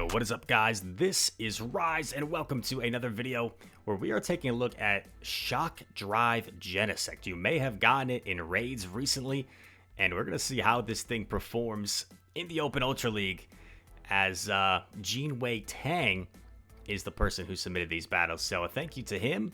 Yo, what is up guys? This is Rise and welcome to another video where we are taking a look at Shock Drive Genesect. You may have gotten it in raids recently and we're going to see how this thing performs in the Open Ultra League as Jinwei Tang is the person who submitted these battles. So a thank you to him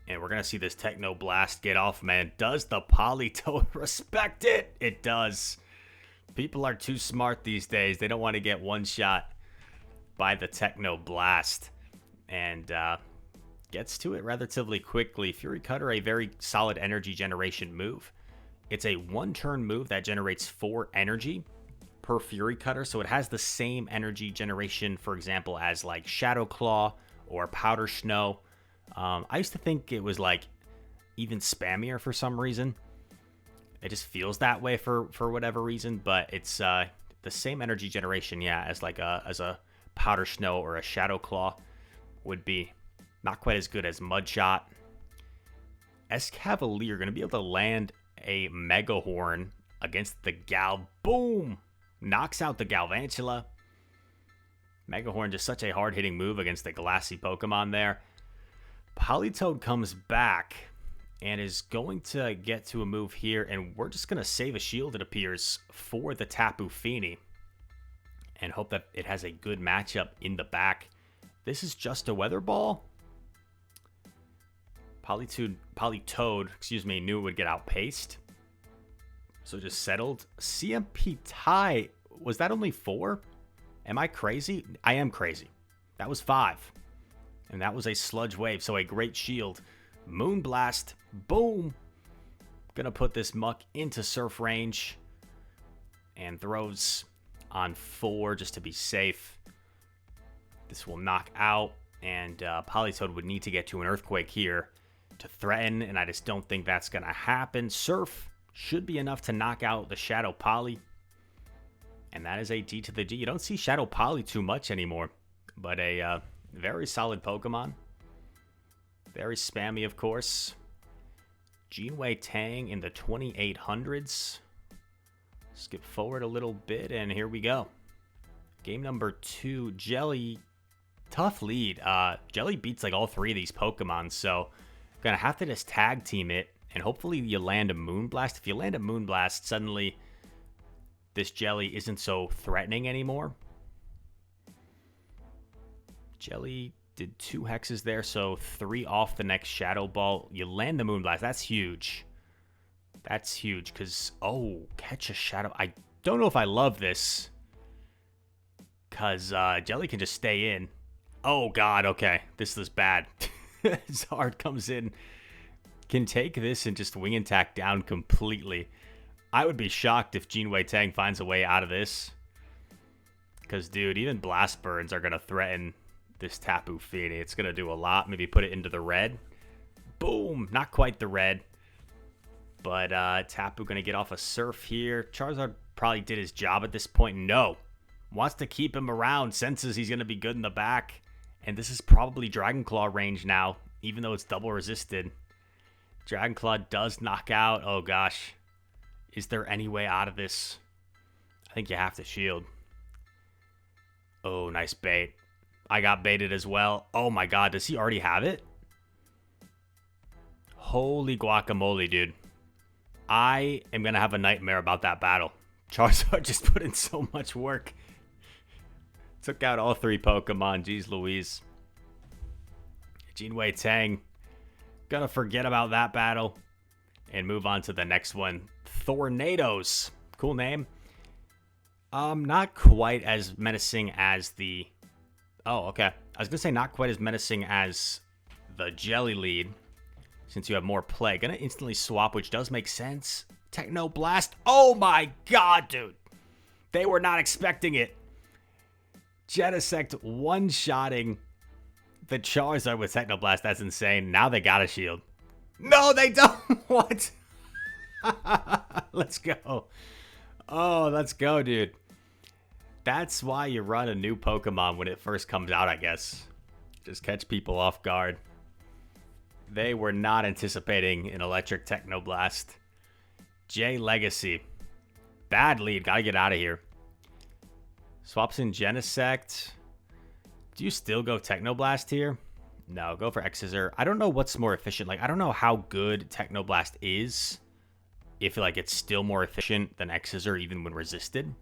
and we're going to see this Techno Blast get off, man. Does the Politoed respect it? It does. People are too smart these days. They don't want to get one shot by the Techno Blast, and gets to it relatively quickly. Fury Cutter, a very solid energy generation move. It's a one-turn move that generates 4 energy per Fury Cutter, so it has the same energy generation, for example, as like Shadow Claw or Powder Snow. I used to think it was like even spammier for some reason. It just feels that way for whatever reason, but it's the same energy generation, yeah, as like a Powder Snow or a Shadow Claw would be. Not quite as good as Mudshot. Escavalier going to be able to land a Mega Horn against the Gal. Boom! Knocks out the Galvantula. Mega Horn, just such a hard-hitting move against the glassy Pokemon there. Politoed comes back and is going to get to a move here, and we're just going to save a shield, it appears, for the Tapu Fini, and hope that it has a good matchup in the back. This is just a Weather Ball. Politoed, knew it would get outpaced, so just settled. CMP tie, was that only 4? Am I crazy? I am crazy. That was 5, and that was a Sludge Wave, so a great shield. Moonblast, boom. Gonna put this Muck into Surf range and throws on 4 just to be safe. This will knock out, and Politoed would need to get to an Earthquake here to threaten, and I just don't think that's gonna happen. Surf should be enough to knock out the Shadow Poly, and that is a D to the G. You don't see Shadow Poly too much anymore, but a very solid Pokemon. Very spammy, of course. Jinwei Tang in the 2800s. Skip forward a little bit, and here we go. Game number 2, Jelly. Tough lead. Jelly beats like all 3 of these Pokemon, so gonna have to just tag team it, and hopefully you land a Moonblast. If you land a Moonblast, suddenly this Jelly isn't so threatening anymore. Jelly did 2 hexes there, so 3 off the next Shadow Ball. You land the Moonblast. That's huge. That's huge, because, oh, catch a Shadow. I don't know if I love this, because Jelly can just stay in. Oh, God, okay. This is bad. Zard comes in, can take this and just wing attack down completely. I would be shocked if Jinwei Tang finds a way out of this, because, dude, even Blast Burns are going to threaten this Tapu Fini. It's going to do a lot. Maybe put it into the red. Boom! Not quite the red. But Tapu going to get off a Surf here. Charizard probably did his job at this point. No. Wants to keep him around. Senses he's going to be good in the back. And this is probably Dragon Claw range now, even though it's double resisted. Dragon Claw does knock out. Oh, gosh. Is there any way out of this? I think you have to shield. Oh, nice bait. I got baited as well. Oh my God, does he already have it? Holy guacamole, dude. I am going to have a nightmare about that battle. Charizard just put in so much work. Took out all 3 Pokemon. Jeez Louise. Jinwei Tang. Gonna forget about that battle and move on to the next one. Tornadoes. Cool name. Not quite as menacing as the... Oh, okay. I was going to say not quite as menacing as the Jelly lead, since you have more play. Going to instantly swap, which does make sense. Techno Blast. Oh my God, dude. They were not expecting it. Genesect one-shotting the Charizard with Techno Blast. That's insane. Now they got a shield. No, they don't. What? Let's go. Oh, let's go, dude. That's why you run a new Pokemon when it first comes out, I guess. Just catch people off guard. They were not anticipating an electric Techno Blast. J Legacy. Bad lead. Gotta get out of here. Swaps in Genesect. Do you still go Technoblast here? No, go for X-Scissor. I don't know what's more efficient. Like, I don't know how good Technoblast is. If, like, it's still more efficient than X-Scissor even when resisted.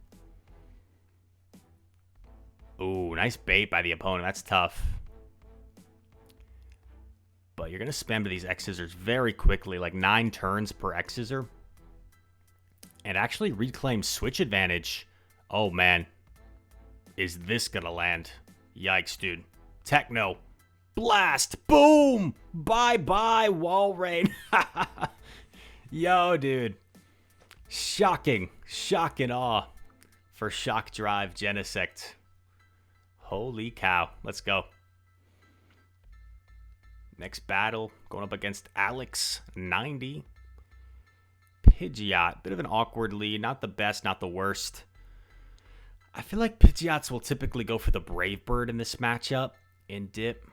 Ooh, nice bait by the opponent. That's tough. But you're going to spam to these X-Scissors very quickly. Like, 9 turns per X-Scissor. And actually reclaim switch advantage. Oh, man. Is this going to land? Yikes, dude. Techno. Blast. Boom. Bye-bye, Wall Rain. Yo, dude. Shocking. Shock and awe for Shock Drive Genesect. Holy cow. Let's go. Next battle. Going up against Alex. 90. Pidgeot. Bit of an awkward lead. Not the best, not the worst. I feel like Pidgeots will typically go for the Brave Bird in this matchup in Dip.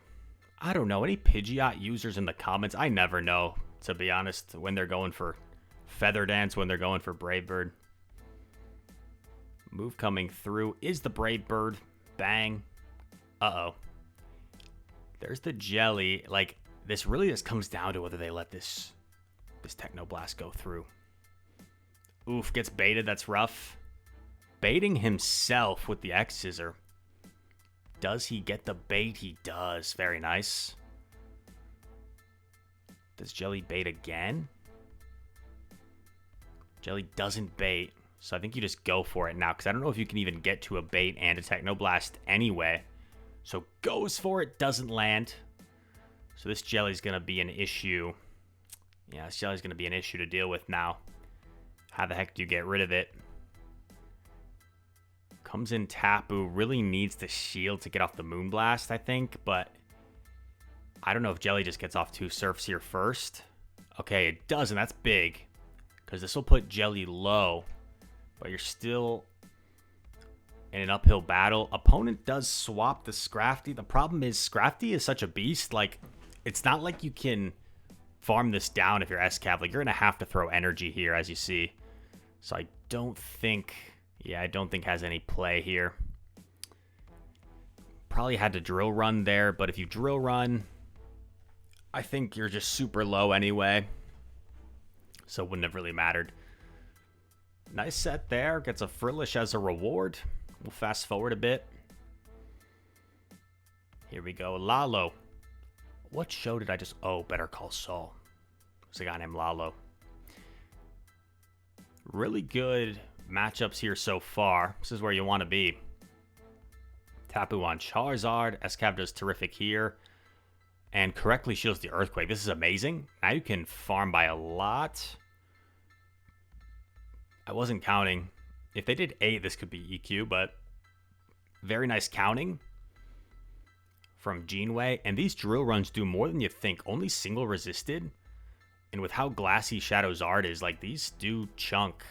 I don't know. Any Pidgeot users in the comments? I never know, to be honest, when they're going for Feather Dance, when they're going for Brave Bird. Move coming through is the Brave Bird. Bang. Uh-oh. There's the Jelly. Like, this really just comes down to whether they let this Technoblast go through. Oof, gets baited. That's rough. Baiting himself with the X-Scissor. Does he get the bait? He does. Very nice. Does Jelly bait again? Jelly doesn't bait. So I think you just go for it now. Because I don't know if you can even get to a bait and a Technoblast anyway. So goes for it. Doesn't land. So this Jelly's going to be an issue. Yeah, this Jelly's going to be an issue to deal with now. How the heck do you get rid of it? Comes in Tapu. Really needs the shield to get off the Moonblast, I think. But I don't know if Jelly just gets off 2 Surfs here first. Okay, it doesn't. That's big. Because this will put Jelly low. But you're still in an uphill battle. Opponent does swap the Scrafty. The problem is Scrafty is such a beast. Like, it's not like you can farm this down if you're Escav. Like, you're going to have to throw energy here, as you see. So I don't think... Yeah, I don't think has any play here. Probably had to drill run there, but if you drill run, I think you're just super low anyway. So it wouldn't have really mattered. Nice set there. Gets a Frillish as a reward. We'll fast forward a bit. Here we go. Lalo. What show did I just... Oh, Better Call Saul. There's a guy named Lalo. Really good matchups here so far. This is where you want to be. Tapu on Charizard. Escav does terrific here. And correctly shields the Earthquake. This is amazing. Now you can farm by a lot. I wasn't counting. If they did 8, this could be EQ, but very nice counting from Geneway. And these drill runs do more than you think. Only single resisted. And with how glassy Shadow Zard is, like, these do chunk.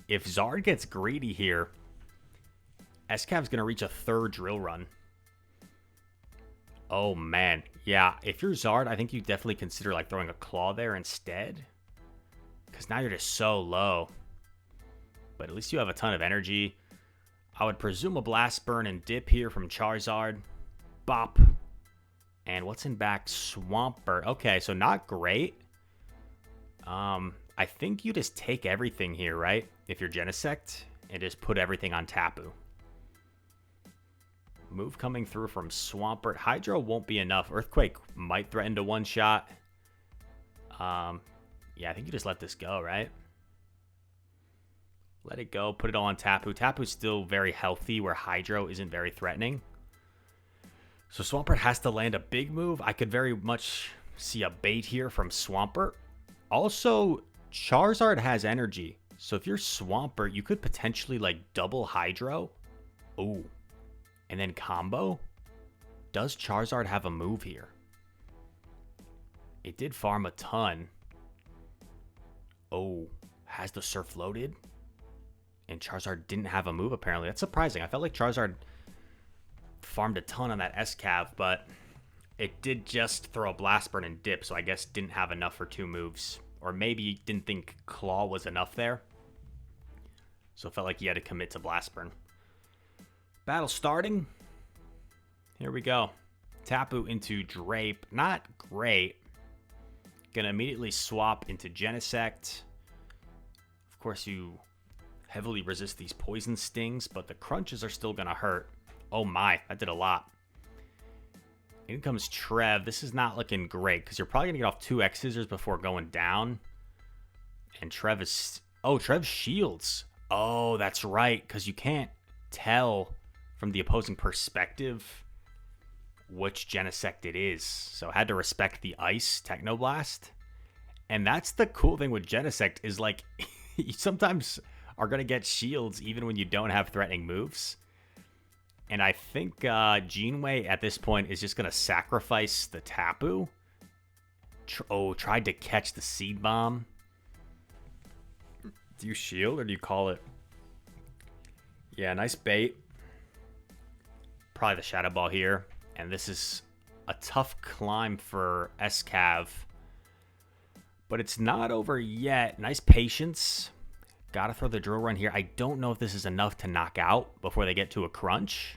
If Zard gets greedy here, Escav's going to reach a 3rd drill run. Oh, man. Yeah, if you're Zard, I think you definitely consider, like, throwing a Claw there instead. Because now you're just so low. But at least you have a ton of energy. I would presume a Blast Burn and Dip here from Charizard. Bop. And what's in back? Swampert. Okay, so not great. I think you just take everything here, right? If you're Genesect, and just put everything on Tapu. Move coming through from Swampert. Hydro won't be enough. Earthquake might threaten to one-shot. Yeah, I think you just let this go, right? Let it go. Put it all on Tapu. Tapu's still very healthy, where Hydro isn't very threatening. So Swampert has to land a big move. I could very much see a bait here from Swampert. Also, Charizard has energy. So if you're Swampert, you could potentially, like, double Hydro. Ooh. And then combo. Does Charizard have a move here? It did farm a ton. Oh. Has the Surf loaded? And Charizard didn't have a move, apparently. That's surprising. I felt like Charizard farmed a ton on that Escav, but it did just throw a Blast Burn and Dip, so I guess didn't have enough for 2 moves. Or maybe didn't think Claw was enough there. So it felt like he had to commit to Blast Burn. Battle starting. Here we go. Tapu into Drape. Not great. Gonna immediately swap into Genesect. Of course, you heavily resist these poison stings, but the crunches are still gonna hurt. Oh my, that did a lot. In comes Trev. This is not looking great because you're probably gonna get off 2 X scissors before going down. And Trev is... Oh, Trev shields. Oh, that's right, because you can't tell from the opposing perspective which Genesect it is. So I had to respect the Ice Technoblast. And that's the cool thing with Genesect is, like, you sometimes are going to get shields even when you don't have threatening moves. And I think Geneway at this point is just going to sacrifice the Tapu. Tried to catch the Seed Bomb. Do you shield or do you call it? Yeah, nice bait. Probably the Shadow Ball here. And this is a tough climb for Escav. But it's not over yet. Nice patience. Gotta throw the Drill Run here. I don't know if this is enough to knock out before they get to a crunch.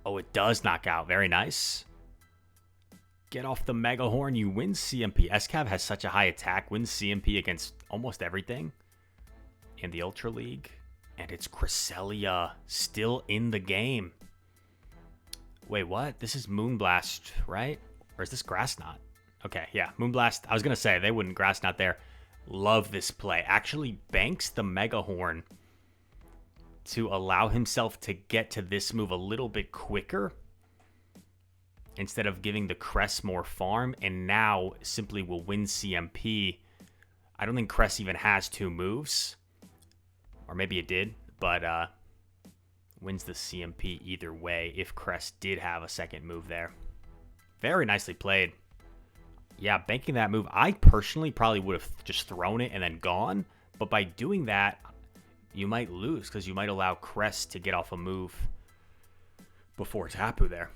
Oh, it does knock out. Very nice. Get off the Mega Horn. You win CMP. Escav has such a high attack. Wins CMP against almost everything in the Ultra League. And it's Cresselia still in the game. Wait, what? This is Moonblast, right? Or is this Grass Knot? Okay, yeah, Moonblast. I was going to say, they wouldn't Grass Knot there. Love this play. Actually banks the Mega Horn to allow himself to get to this move a little bit quicker instead of giving the Cress more farm. And now simply will win CMP. I don't think Cress even has 2 moves. Or maybe it did, but wins the CMP either way if Cress did have a second move there. Very nicely played. Yeah, banking that move, I personally probably would have just thrown it and then gone. But by doing that, you might lose because you might allow Cress to get off a move before Tapu there.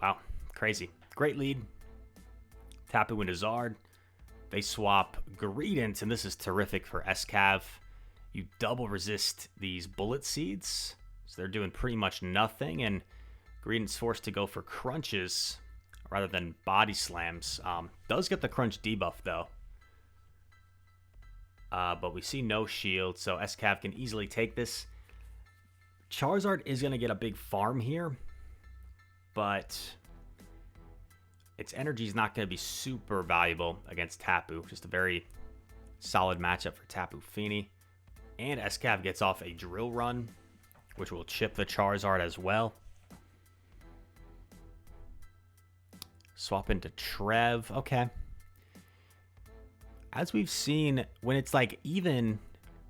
Wow, crazy. Great lead. Tapu into Zard. They swap Greedent, and this is terrific for Escav. You double resist these Bullet Seeds. So they're doing pretty much nothing, and Greedent's forced to go for crunches rather than body slams. Does get the crunch debuff, though. But we see no shield, so Escav can easily take this. Charizard is going to get a big farm here, but its energy is not going to be super valuable against Tapu. Just a very solid matchup for Tapu Fini. And Escav gets off a Drill Run, which will chip the Charizard as well. Swap into Trev. Okay. As we've seen, when it's like even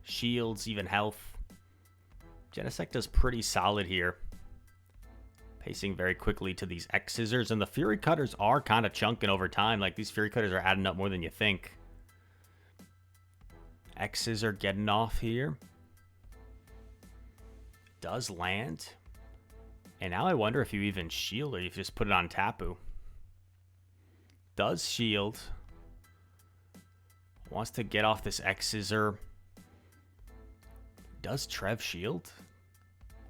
shields, even health, Genesect does pretty solid here. Pacing very quickly to these X Scissors. And the Fury Cutters are kind of chunking over time. Like, these Fury Cutters are adding up more than you think. X Scissor getting off here. Does land. And now I wonder if you even shield or you just put it on Tapu. Does shield. Wants to get off this X Scissor. Does Trev shield?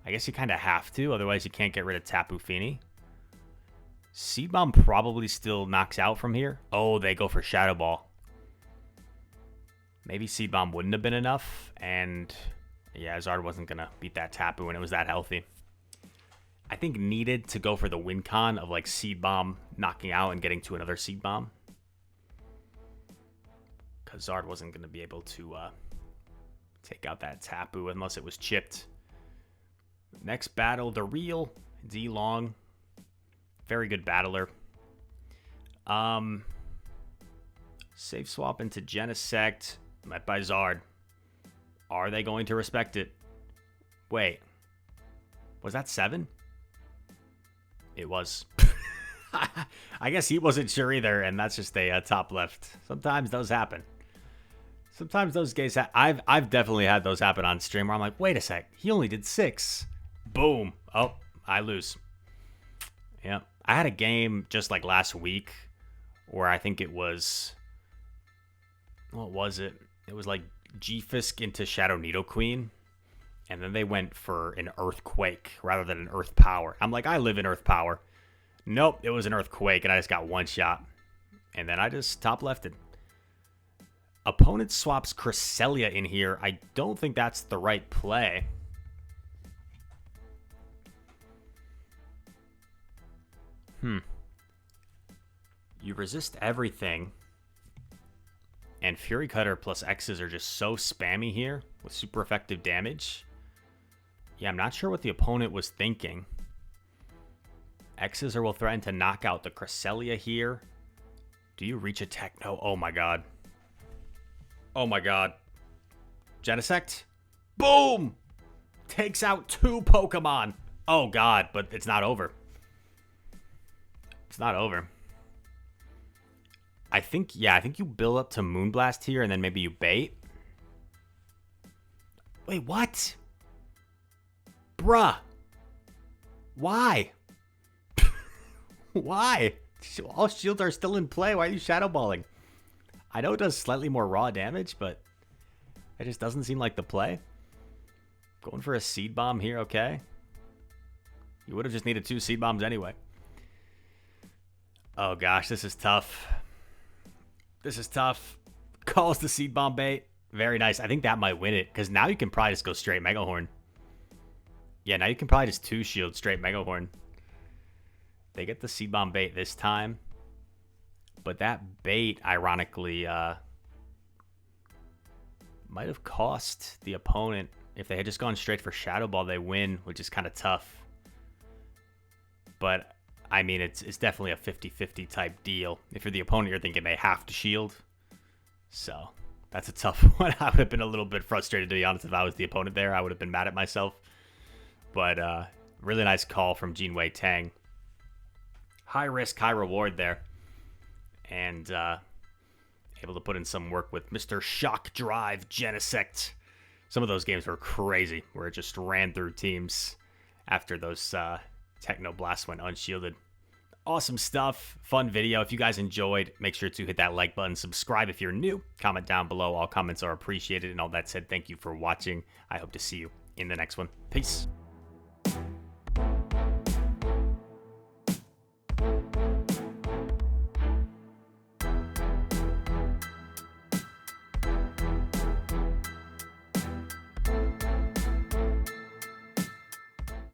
I guess you kind of have to, otherwise you can't get rid of Tapu Fini. Seed Bomb probably still knocks out from here. Oh, they go for Shadow Ball. Maybe Seed Bomb wouldn't have been enough, and yeah, Zard wasn't going to beat that Tapu when it was that healthy. I think needed to go for the win con of like Seed Bomb knocking out and getting to another Seed Bomb. Because Zard wasn't going to be able to take out that Tapu unless it was chipped. Next battle, the real D-Long. Very good battler. Safe swap into Genesect. Met by Zard. Are they going to respect it? Wait. Was that 7? It was. I guess he wasn't sure either, and that's just a top left. Sometimes those happen. Sometimes those guys... I've definitely had those happen on stream where I'm like, wait a sec. He only did 6. Boom. Oh, I lose. Yeah. I had a game just like last week where I think it was... What was it? It was like G-Fisk into Shadow Needle Queen. And then they went for an Earthquake rather than an Earth Power. I'm like, I live in Earth Power. Nope, it was an Earthquake, and I just got one shot. And then I just top-lefted. Opponent swaps Cresselia in here. I don't think that's the right play. You resist everything. And Fury Cutter plus X's are just so spammy here with super effective damage. Yeah, I'm not sure what the opponent was thinking. X's will threaten to knock out the Cresselia here. Do you reach a Techno? Oh my god. Oh my god. Genesect? Boom! Takes out 2 Pokemon. Oh god, but it's not over. It's not over. I think you build up to Moonblast here and then maybe you bait. Wait, what? Bruh. Why? Why? All shields are still in play. Why are you Shadow Balling? I know it does slightly more raw damage, but it just doesn't seem like the play. Going for a Seed Bomb here, okay. You would have just needed 2 Seed Bombs anyway. Oh gosh, this is tough. This is tough. Calls the Seed Bomb bait. Very nice. I think that might win it, because now you can probably just go straight Mega Horn. Yeah, now you can probably just 2-shield straight Mega Horn. They get the Seed Bomb bait this time. But that bait, ironically, might have cost the opponent. If they had just gone straight for Shadow Ball, they win, which is kind of tough. But, I mean, it's definitely a 50-50 type deal. If you're the opponent, you're thinking they have to shield. So, that's a tough one. I would have been a little bit frustrated, to be honest, if I was the opponent there. I would have been mad at myself. But, really nice call from Jinwei Tang. High risk, high reward there. And able to put in some work with Mr. Shock Drive Genesect. Some of those games were crazy, where it just ran through teams after those Techno Blasts went unshielded. Awesome stuff. Fun video. If you guys enjoyed, make sure to hit that like button. Subscribe if you're new. Comment down below. All comments are appreciated. And all that said, thank you for watching. I hope to see you in the next one. Peace.